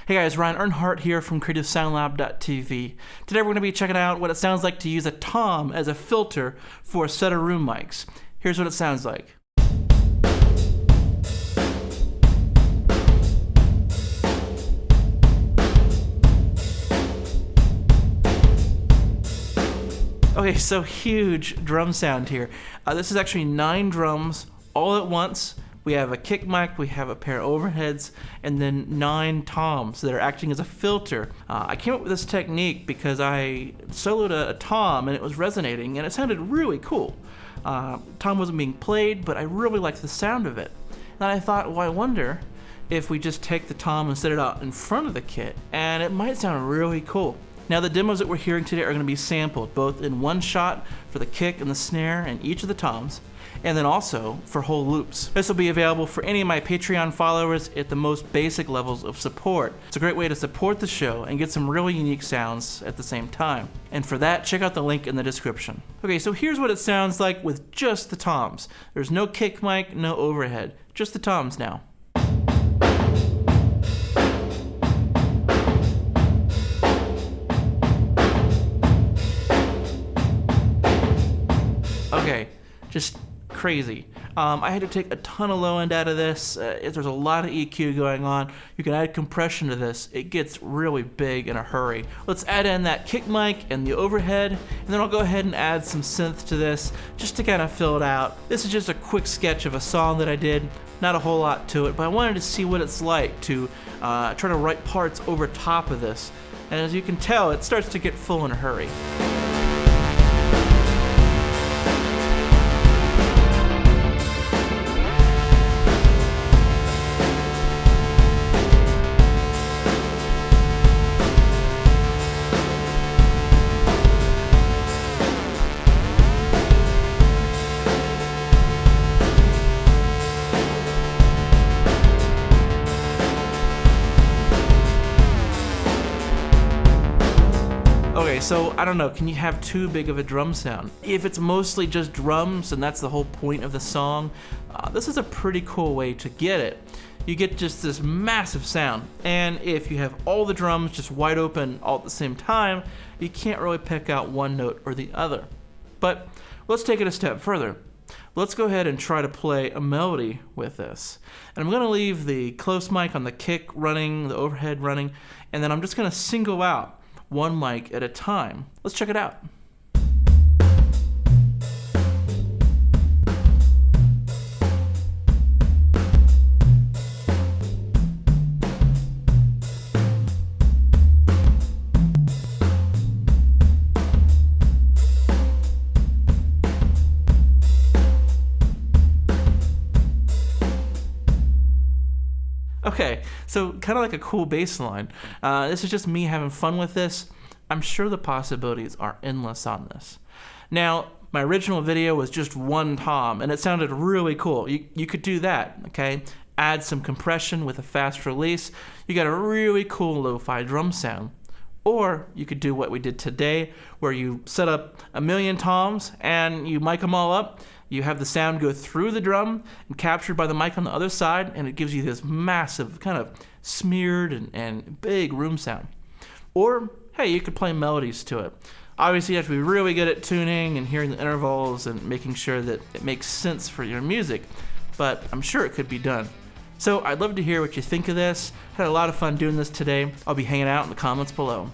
Hey guys, Ryan Earnhardt here from CreativeSoundLab.tv. Today we're going to be checking out what it sounds like to use a tom as a filter for a set of room mics. Here's what it sounds like. Okay, so huge drum sound here. This is actually 9 drums all at once. We have a kick mic, we have a pair of overheads, and then 9 toms that are acting as a filter. I came up with this technique because I soloed a tom and it was resonating and it sounded really cool. Tom wasn't being played, but I really liked the sound of it. And I thought, well, I wonder if we just take the tom and set it out in front of the kit, and it might sound really cool. Now the demos that we're hearing today are going to be sampled both in one shot for the kick and the snare and each of the toms, and then also for whole loops. This will be available for any of my Patreon followers at the most basic levels of support. It's a great way to support the show and get some really unique sounds at the same time. And for that, check out the link in the description. Okay, so here's what it sounds like with just the toms. There's no kick mic, no overhead, just the toms now. Okay, just crazy. I had to take a ton of low end out of this. There's a lot of EQ going on. You can add compression to this. It gets really big in a hurry. Let's add in that kick mic and the overhead, and then I'll go ahead and add some synth to this just to kind of fill it out. This is just a quick sketch of a song that I did. Not a whole lot to it, but I wanted to see what it's like to try to write parts over top of this. And as you can tell, it starts to get full in a hurry. Okay, so I don't know, can you have too big of a drum sound? If it's mostly just drums and that's the whole point of the song, this is a pretty cool way to get it. You get just this massive sound, and if you have all the drums just wide open all at the same time, you can't really pick out one note or the other. But let's take it a step further. Let's go ahead and try to play a melody with this. And I'm going to leave the close mic on the kick running, the overhead running, and then I'm just going to single out one mic at a time. Let's check it out. Okay, so kind of like a cool bass line. This is just me having fun with this. I'm sure the possibilities are endless on this. Now, my original video was just one tom, and it sounded really cool. You could do that, okay? Add some compression with a fast release. You got a really cool lo-fi drum sound. Or you could do what we did today, where you set up a million toms and you mic them all up. You have the sound go through the drum and captured by the mic on the other side, and it gives you this massive, kind of smeared and big room sound. Or, hey, you could play melodies to it. Obviously, you have to be really good at tuning and hearing the intervals and making sure that it makes sense for your music, but I'm sure it could be done. So I'd love to hear what you think of this. Had a lot of fun doing this today. I'll be hanging out in the comments below.